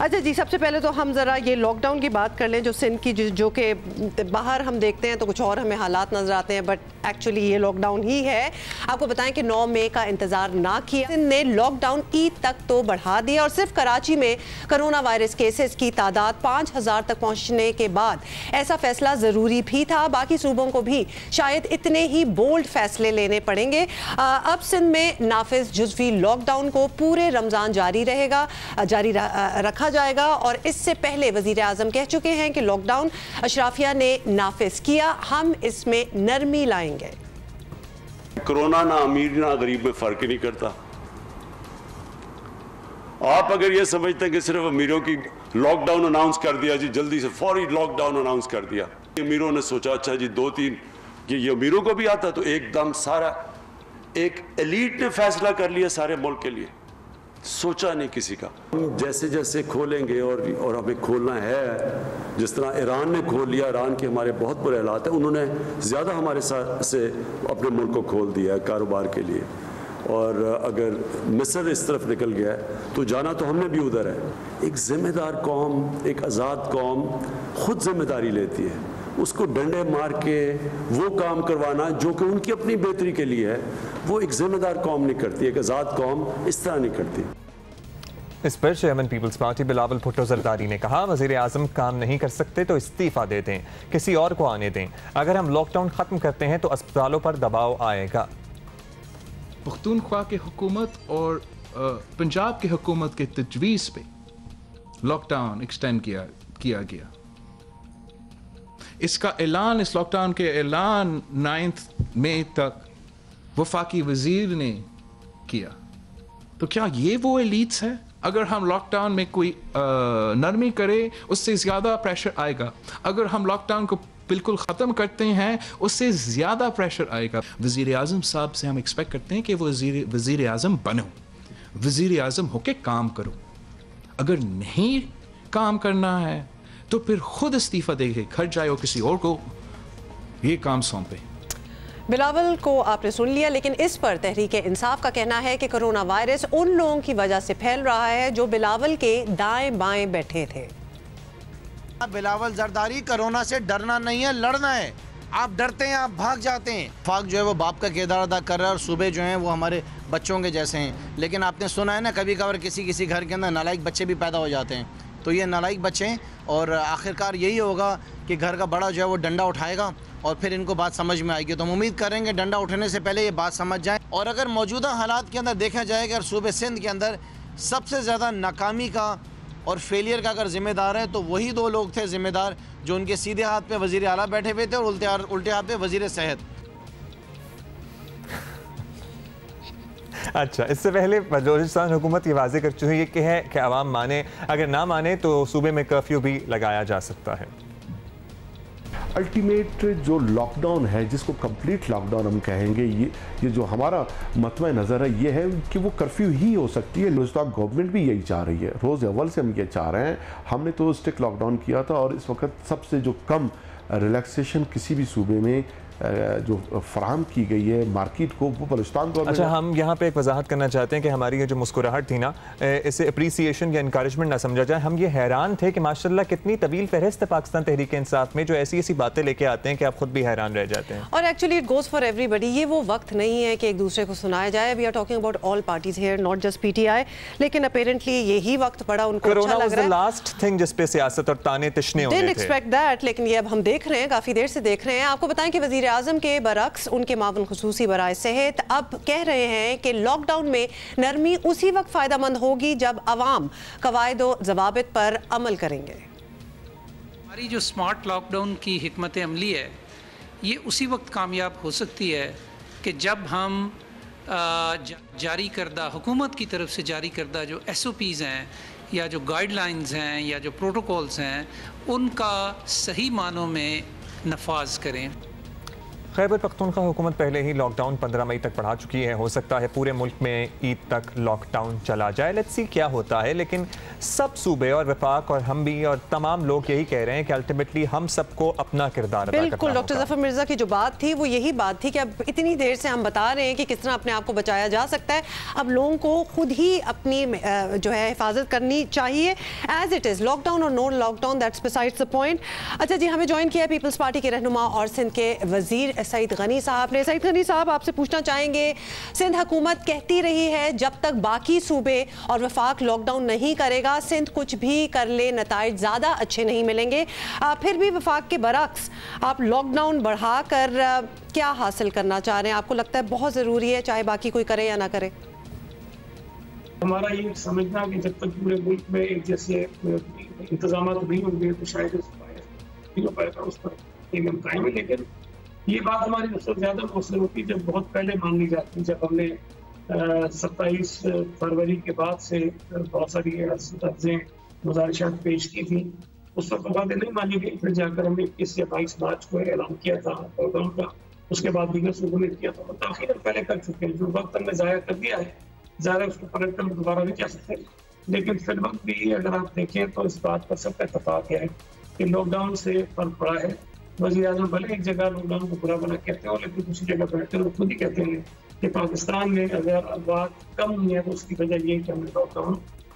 अच्छा जी, सबसे पहले तो हम ज़रा ये लॉकडाउन की बात कर लें जो सिंध की, जो कि बाहर हम देखते हैं तो कुछ और हमें हालात नज़र आते हैं, बट एक्चुअली ये लॉकडाउन ही है। आपको बताएं कि 9 मई का इंतज़ार ना किया, सिंध ने लॉकडाउन ईद तक तो बढ़ा दिया और सिर्फ कराची में कोरोना वायरस केसेस की तादाद 5000 तक पहुँचने के बाद ऐसा फैसला ज़रूरी भी था। बाकी सूबों को भी शायद इतने ही बोल्ड फैसले लेने पड़ेंगे। अब सिंध में नाफिज जुज़वी लॉकडाउन को पूरे रमज़ान जारी रखा जाएगा और इससे पहले वज़ीर आज़म कह चुके हैं कि लॉकडाउन अशराफिया ने नाफिज किया, हम इसमें नरमी लाएंगे। कोरोना ना अमीर ना गरीब में फर्क ही नहीं करता। आप अगर ये समझते हैं कि सिर्फ अमीरों की लॉकडाउन अनाउंस कर दिया जी, जल्दी से फौरी लॉकडाउन अनाउंस कर दिया, अमीरों ने सोचा अच्छा जी 2-3 ये अमीरों को भी आता, तो एकदम सारा एक एलीट ने फैसला कर लिया सारे मुल्क के लिए, सोचा नहीं किसी का। जैसे जैसे खोलेंगे और हमें खोलना है, जिस तरह ईरान ने खोल लिया, ईरान के हमारे बहुत बुरे हालात हैं, उन्होंने ज़्यादा हमारे साथ से अपने मुल्क को खोल दिया है कारोबार के लिए। और अगर मिस्र इस तरफ निकल गया है तो जाना तो हमने भी उधर है। एक जिम्मेदार कौम, एक आज़ाद कौम खुद जिम्मेदारी लेती है, उसको डंडे मार के वो काम करवाना जो कि उनकी अपनी बेहतरी के लिए है, वो एक जिम्मेदार कौम नहीं करती, एक आज़ाद कौम इस तरह नहीं करती। इस पर chairman Peoples Party Bilawal Bhutto Zardari ने कहा, वज़ीर आज़म काम नहीं कर सकते तो इस्तीफ़ा दे दें, किसी और को आने दें। अगर हम लॉकडाउन ख़त्म करते हैं तो अस्पतालों पर दबाव आएगा। पख्तूनख्वा की हुकूमत और पंजाब की हुकूमत के तजवीज़ पे लॉकडाउन एक्सटेंड किया गया। इसका ऐलान, इस लॉकडाउन के ऐलान 9 मई तक वफाकी वजीर ने किया। तो क्या ये वो एलीट्स है? अगर हम लॉकडाउन में कोई नरमी करे उससे ज़्यादा प्रेशर आएगा। अगर हम लॉकडाउन को बिल्कुल ख़त्म करते हैं उससे ज़्यादा प्रेशर आएगा। वज़ीर आज़म साहब से हम एक्सपेक्ट करते हैं कि वो वज़ीर आज़म बनो, वज़ीर आज़म होके काम करो। अगर नहीं काम करना है तो फिर खुद इस्तीफा देके घर जाए और किसी और को ये काम सौंपे। बिलावल को आपने सुन लिया, लेकिन इस पर तहरीक इंसाफ का कहना है कि कोरोना वायरस उन लोगों की वजह से फैल रहा है जो बिलावल के दाएं बाएं बैठे थे। बिलावल जरदारी, कोरोना से डरना नहीं है, लड़ना है। आप डरते हैं, आप भाग जाते हैं। फाक जो है वो बाप का किरदार अदा कर रहा है और सूबे जो हैं वो हमारे बच्चों के जैसे हैं। लेकिन आपने सुना है ना, कभी कभार किसी घर के अंदर नालायक बच्चे भी पैदा हो जाते हैं। तो ये नालायक बच्चे हैं और आखिरकार यही होगा कि घर का बड़ा जो है वो डंडा उठाएगा और फिर इनको बात समझ में आएगी। तो हम उम्मीद करेंगे डंडा उठने से पहले ये बात समझ जाए। और अगर मौजूदा हालात के अंदर देखा जाए कि सूबे सिंध के अंदर सबसे ज़्यादा नाकामी का और फेलियर का अगर जिम्मेदार है तो वही 2 लोग थे जिम्मेदार, जो उनके सीधे हाथ पे वज़ीर आला बैठे हुए थे और उल्टे हाथ पे वज़ीर सेहत। अच्छा, इससे पहले बलूचिस्तान हुकूमत ये वाज़ेह कर चुकी है कि आवाम माने, अगर ना माने तो सूबे में कर्फ्यू भी लगाया जा सकता है। अल्टीमेट जो लॉकडाउन है, जिसको कंप्लीट लॉकडाउन हम कहेंगे, ये जो हमारा मतवा नज़र है ये है कि वो कर्फ्यू ही हो सकती है। बलूचिस्तान गवर्नमेंट भी यही चाह रही है, रोज़ अव्वल से हम ये चाह रहे हैं। हमने तो स्ट्रिक्ट लॉकडाउन किया था और इस वक्त सबसे जो कम रिलैक्सेशन किसी भी सूबे में जो फराहम की गई है मार्केट को, वो बलूचिस्तान को। अच्छा, हम यहाँ पे एक वजाहत करना चाहते हैं कि हमारी ये जो मुस्कुराहट थी ना, इसे अप्रिसिएशन या इनकरेजमेंट ना समझा जाए। हम ये हैरान थे कि माशाल्लाह कितनी तवील फहरिस्त है पाकिस्तान तहरीक इंसाफ में, जो ऐसी ऐसी बातें लेके आते हैं कि आप खुद भी हैरान रह जाते हैं। और actually it goes for everybody. ये वो वक्त नहीं है कि एक दूसरे को सुनाया जाए। We are talking about all parties here, not just PTI। लेकिन अपेरेंटली यही वक्त पड़ा उनको अच्छा लग रहा है। लास्ट थिंग जिस पे सियासत और ताने तिश्ने होने थे। Didn't expect that, लेकिन ये अब हम देख रहे हैं, काफ़ी देर से देख रहे हैं। आपको बताएं कि वज़ीर आज़म के बरअक्स उनके मावन खुसूसी बराए सेहत अब कह रहे हैं कि लॉकडाउन में नरमी उसी वक्त फ़ायदेमंद होगी जब अवाम कवायद व ज़वाबित पर अमल करेंगे। हमारी जो स्मार्ट लॉकडाउन की हिकमत अमली है, ये उसी वक्त कामयाब हो सकती है कि जब हम जारी करदा, हुकूमत की तरफ से जारी करदा जो SOPs हैं या जो गाइडलाइंस हैं या जो प्रोटोकॉल्स हैं, उनका सही मानों में नफाज करें। खैबर पख्तूनख्वा हुकूमत पहले ही लॉकडाउन 15 मई तक बढ़ा चुकी है। हो सकता है पूरे मुल्क में ईद तक लॉकडाउन चला जाए। लेट्स सी क्या होता है। लेकिन सब सूबे और वफाक और हम भी और तमाम लोग यही कह रहे हैं कि अल्टीमेटली हम सबको अपना किरदार अदा करना बिल्कुल। डॉक्टर जफर मिर्जा की जो बात थी वो यही बात थी कि अब इतनी देर से हम बता रहे हैं कि किस तरह अपने आप को बचाया जा सकता है। अब लोगों को खुद ही अपनी जो है हिफाजत करनी चाहिए। एज इट इज़ लॉकडाउन और no lockdown, that's besides the point. अच्छा जी, हमें ज्वाइन किया पीपल्स पार्टी के रहनुमा और सिंध के वजीर सईद गनी साहब ने। सईद गनी साहब, आपसे पूछना चाहेंगे, सिंध हुकूमत कहती रही है जब तक बाकी सूबे और वफाक लॉकडाउन नहीं करेगा, सिंध कुछ भी कर ले नताइज ज़्यादा अच्छे नहीं मिलेंगे। फिर भी वफाक के बरक्स आप लॉकडाउन बढ़ाकर क्या हासिल करना चाह रहे हैं? आपको लगता है बहुत ज़रूरी है चाहे बाकी कोई करे या ना करे? हमारा ये समझना कि जब तक पूरे मुल्क में एक जैसे इंतजाम नहीं होंगे तो शायद नहीं हो पाएगा, उस पर एक कायम है। लेकिन ये बात हमारी सबसे ज़्यादा मौसर होती है जब बहुत पहले मान ली जाती है। जब हमने 27 फरवरी के बाद से बहुत सारी अर्ज़ें गुजारिशात पेश की थी, उस वक्त बातें नहीं मानी गई। फिर जाकर हमने 21 या 22 मार्च को ऐलान किया था लॉकडाउन का। उसके बाद दीगर सूबों ने किया था, ताख़ीर पहले कर चुके हैं। जो वक्त हमने ज़ाया कर दिया है, ज़्यादा उसको पलट कर दोबारा नहीं जा सकते। लेकिन फिर वक्त भी अगर आप देखें तो इस बात पर सबका इत्तेफाक है कि लॉकडाउन से फर्क पड़ा है। वज़ीर आज़म भले एक जगह लॉकडाउन को बुरा बना कहते हो, लेकिन दूसरी जगह बैठकर वो खुद ही कहते हैं कि पाकिस्तान में अगर बात कम हुई है तो उसकी वजह ये कि हमने लॉकडाउन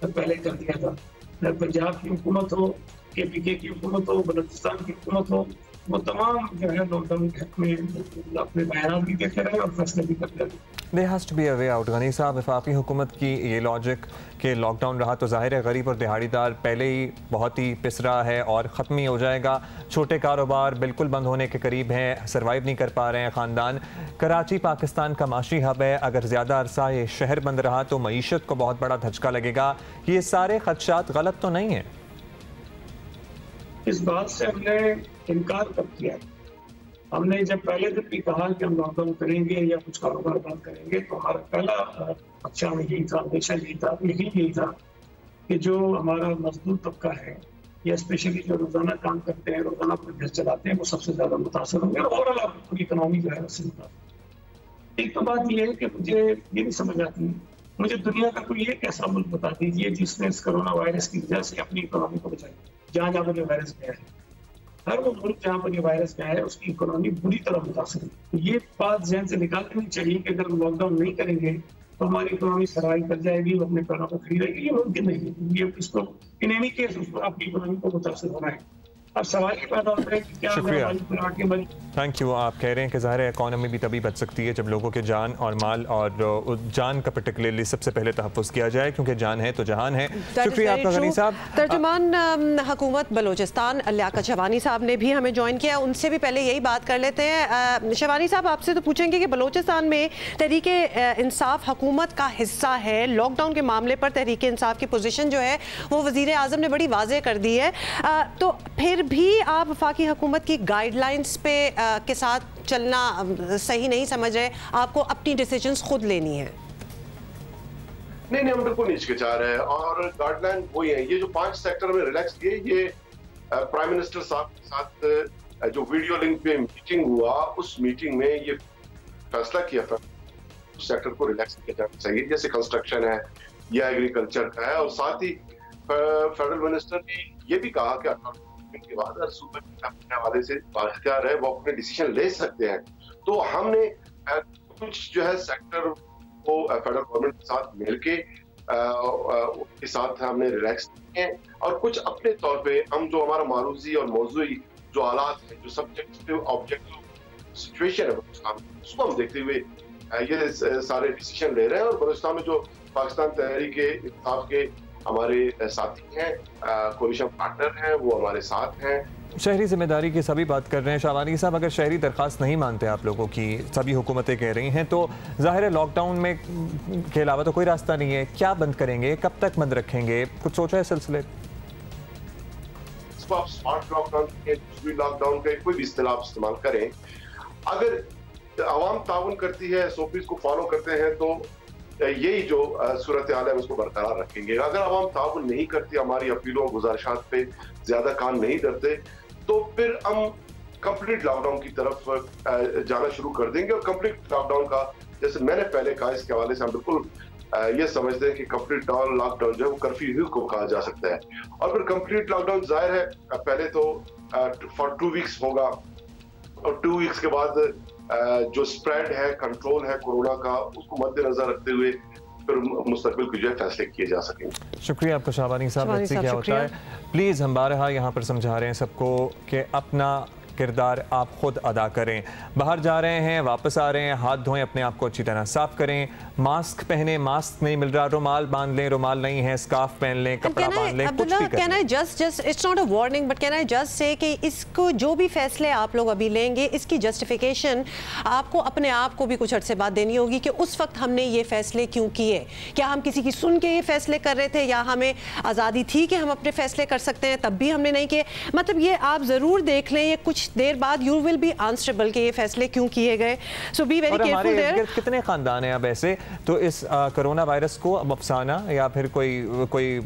पहले कर दिया था। पंजाब की हुकूमत हो, KPK की हुकूमत हो, बलूचिस्तान की हुकूमत हो, वो तमाम जो है लॉकडाउन के हक में अपने बयान भी देते रहे और फैसले भी करते रहे। There has to be a way out। Ghani साहब, वफाकी हुकूमत की ये लॉजिक कि लॉकडाउन रहा तो ज़ाहिर है गरीब और दिहाड़ीदार पहले ही बहुत ही पिसरा है और ख़त्म ही हो जाएगा। छोटे कारोबार बिल्कुल बंद होने के करीब हैं, सर्वाइव नहीं कर पा रहे हैं ख़ानदान। कराची पाकिस्तान का माशी हब है, अगर ज़्यादा अरसा ये शहर बंद रहा तो मईशत को बहुत बड़ा धचका लगेगा। ये सारे खदशात गलत तो नहीं हैं? इस बात से हमने इनकार कर किया। हमने जब पहले दिन भी कहा कि हम लॉकडाउन करेंगे या कुछ कारोबार बंद करेंगे तो हमारा पहला अच्छा यही था, हमेशा यही था कि जो हमारा मजदूर तबका है या स्पेशली जो रोजाना काम करते हैं, रोजाना अपने घर चलाते हैं, वो सबसे ज्यादा मुतासर होंगे और ओवरऑल पूरी इकोनॉमी जो है उससे मुतासर। एक तो बात यह है कि मुझे ये नहीं समझ आती, मुझे दुनिया का कोई एक ऐसा मुल्क बता दीजिए जिसने इस कोरोना वायरस की वजह से अपनी इकोनॉमी को बचाई। जहाँ जहाँ पर वायरस गया है, हर वो मुल्क जहाँ पर ये वायरस गया है उसकी इकोनॉमी बुरी तरह मुतासर है। तो ये बात जहन से निकाल देनी चाहिए कि अगर हम लॉकडाउन नहीं करेंगे तो हमारी इकोनॉमी सर्वाइव कर जाएगी, वो अपने पैरों पर खड़ी रहेगी। ये मुमकिन नहीं है। ये इसको इन एनी केस उसको अपनी इकोनॉमी को मुतासर होना है। अब सवाल ये पैदा होता है कि क्या थैंक यू। आप कह रहे हैं कि ज़ाहिर है इकॉनमी भी तभी बच सकती है जब लोगों के जान और माल और जान का पर्टिकुलरली सबसे पहले तहफ़्फ़ुज़ किया जाए, क्योंकि जान है तो जहान है। शुक्रिया आपका गनी साहब। तर्जुमान हुकूमत बलोचिस्तान लियाकत शवानी साहब ने भी हमें ज्वाइन किया। उनसे भी पहले यही बात कर लेते हैं। शवानी साहब, आपसे तो पूछेंगे कि बलोचिस्तान में तहरीके इंसाफ हुकूमत का हिस्सा है। लॉकडाउन के मामले पर तहरीके इंसाफ की पोजीशन जो है वो वज़ीर आज़म ने बड़ी वाज़ेह कर दी है। तो फिर भी आप वफाकी हुकूमत की गाइडलाइंस पे के साथ चलना सही नहीं समझ रहे? आपको अपनी डिसीजंस खुद लेनी है? नहीं, हम बिल्कुल नहीं हिचकिचा रहे हैं और गाइडलाइन वही है। ये जो 5 सेक्टर में रिलैक्स किए, ये प्राइम मिनिस्टर साहब के साथ जो वीडियो लिंक पे मीटिंग हुआ, उस मीटिंग में ये फैसला किया था उस सेक्टर को रिलैक्स किया जाना चाहिए, जैसे कंस्ट्रक्शन है या एग्रीकल्चर का है। और साथ ही फेडरल मिनिस्टर ने ये भी कहा कि के बाद सूबे के हवाले से बाख्तियार है, वो अपने डिसीजन ले सकते हैं। तो हमने कुछ जो है सेक्टर को फेडरल गवर्नमेंट के साथ मिलके के साथ हमने रिलैक्स किए और कुछ अपने तौर पे हम जो हमारा मारूजी और मौजूई जो हालात है, जो सब्जेक्टिव ऑब्जेक्टिव सिचुएशन है उसको हम देखते हुए ये सारे डिसीजन ले रहे हैं। और बलूचिस्तान में जो पाकिस्तान तहरीके इंसाफ के हमारे साथी हैं, कोलिशन पार्टनर हैं, वो हमारे साथ हैं। शहरी जिम्मेदारी की सभी बात कर रहे हैं। शाहवानी साहब, अगर शहरी दरख्वास्त नहीं मानते आप लोगों की, सभी हुकूमतें कह रही हैं, तो ज़ाहिर है लॉकडाउन में के अलावा तो कोई रास्ता नहीं है। क्या बंद करेंगे, कब तक बंद रखेंगे, कुछ सोचा है सिलसिले? इसको आप स्मार्ट लॉकडाउन के, लॉकडाउन के कोई भी इस्तेलाह इस्तेमाल करें, अगर आवाम ताउन करती है, SOPs को फॉलो करते हैं, तो यही जो सूरत हाल है उसको बरकरार रखेंगे। अगर आवाम ताउन नहीं करती, हमारी अपीलों गुजारिशात पे ज्यादा कान नहीं करते, तो फिर हम कंप्लीट लॉकडाउन की तरफ जाना शुरू कर देंगे। और कंप्लीट लॉकडाउन का, जैसे मैंने पहले कहा, इसके हवाले से हम बिल्कुल ये समझते हैं कि कंप्लीट लॉकडाउन जो है वो कर्फ्यू को कहा जा सकता है। और फिर कंप्लीट लॉकडाउन जाहिर है पहले तो फॉर 2 वीक्स होगा, और 2 वीक्स के बाद जो स्प्रेड है, कंट्रोल है कोरोना का, उसको मद्देनजर रखते हुए फिर मुस्तकबिल की जो है फैसले किए जा सकेंगे। शुक्रिया आपका शाहबानी साहब। क्या होता है, प्लीज़ हम बारहा यहाँ पर समझा रहे हैं सबको कि अपना किरदार आप खुद अदा करें। बाहर जा रहे हैं, वापस आ रहे हैं, हाथ धोएं, अपने आप को अच्छी तरह साफ करें, मास्क पहने, मास्क नहीं मिल रहा रुमाल बांध लें, रुमाल नहीं है स्कार्फ पहन लें, कपड़ा बांध लें, कुछ भी can I just it's not a warning but can I just say कि इसको जो भी फैसले आप लोग अभी लेंगे, इसकी जस्टिफिकेशन आपको अपने आप को भी कुछ अर्से बाद देनी होगी कि उस वक्त हमने ये फैसले क्यों किए। क्या हम किसी की सुन के ये फैसले कर रहे थे, या हमें आज़ादी थी कि हम अपने फैसले कर सकते हैं तब भी हमने नहीं किए। मतलब ये आप ज़रूर देख लें, ये कुछ देर बाद यू विल बी आंसरेबल कि ये फैसले क्यों किए गए। सो बी वेरी केयरफुल देयर। कितने खानदान हैं अब ऐसे तो इस कोरोना वायरस को अब अफसाना या फिर कोई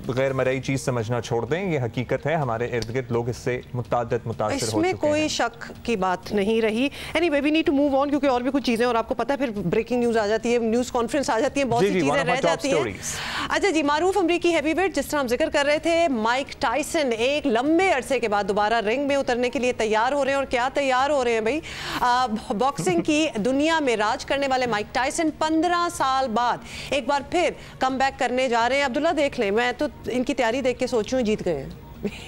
गैर मरई चीज समझना छोड़ दें। ये हकीकत है, हमारे इर्द गिर्द लोग इससे मुतासिर हो चुके हैं। इसमें कोई शक की बात नहीं रही। Anyway we need to move on, क्योंकि और भी कुछ चीजें, और आपको पता है फिर ब्रेकिंग न्यूज आ जाती है, न्यूज कॉन्फ्रेंस आ जाती है, बहुत सी चीजें रह जाती हैं। अच्छा जी, मारूफ अमरीकी हैवीवेट जिस तरह हम जिक्र कर रहे थे, माइक टायसन एक लंबे अरसे के बाद दोबारा रिंग में उतरने के लिए तैयार हो रहे हैं। और क्या तैयार हो रहे हैं भाई, बॉक्सिंग की दुनिया में राज करने वाले माइक टायसन 15 साल बाद एक बार फिर कम बैक करने जा रहे हैं। अब्दुल्ला देख लें, मैं तो इनकी तैयारी देख के सोचूं जीत गए हैं।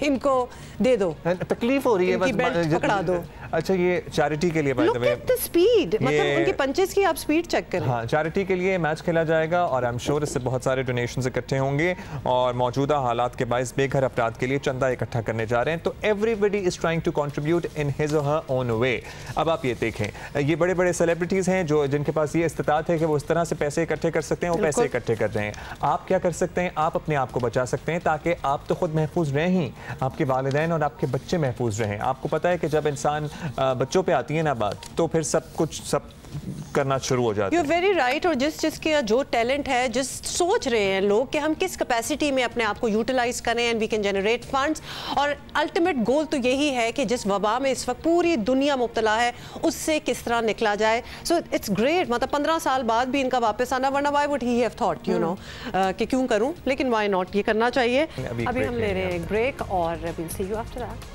इनको दे दो, तकलीफ हो रही है, इनकी बेल्ट पकड़ा दो। अच्छा, ये चैरिटी के लिए Look at the speed, मतलब उनके पंचेस की आप स्पीड चेक करें। हाँ, चैरिटी के लिए मैच खेला जाएगा और आई एम श्योर इससे बहुत सारे डोनेशंस इकट्ठे होंगे और मौजूदा हालात के बायस बेघर अफराद के लिए चंदा इकट्ठा करने जा रहे हैं। तो everybody is trying to contribute in his और हर ओन वे। अब आप ये देखें, ये बड़े बड़े सेलिब्रिटीज़ हैं जो जिनके पास ये इस्तिताअत है कि वो इस तरह से पैसे इकट्ठे कर सकते हैं, वो पैसे इकट्ठे कर रहे हैं। आप क्या कर सकते हैं, आप अपने आप को बचा सकते हैं ताकि आप तो खुद महफूज रहें ही, आपके वालिदैन और आपके बच्चे महफूज रहें। आपको पता है कि जब इंसान बच्चों पे आती है ना बात, तो फिर सब करना शुरू हो जाता है। You're very right। और जिसके जो टैलेंट है, जिस सोच रहे हैं लोग कि हम किस कैपेसिटी में अपने आप को यूटिलाइज करें and we can generate funds, और अल्टीमेट गोल तो यही है कि जिस वबा में इस वक्त पूरी दुनिया मुब्तला है उससे किस तरह निकला जाए। सो इट्स ग्रेट, मतलब 15 साल बाद भी इनका वापस आना, वरना why would he have thought you know कि क्यों करूं, लेकिन व्हाई नॉट, ये करना चाहिए। अभी हम ले रहे हैं एक ब्रेक और we'll see you after that।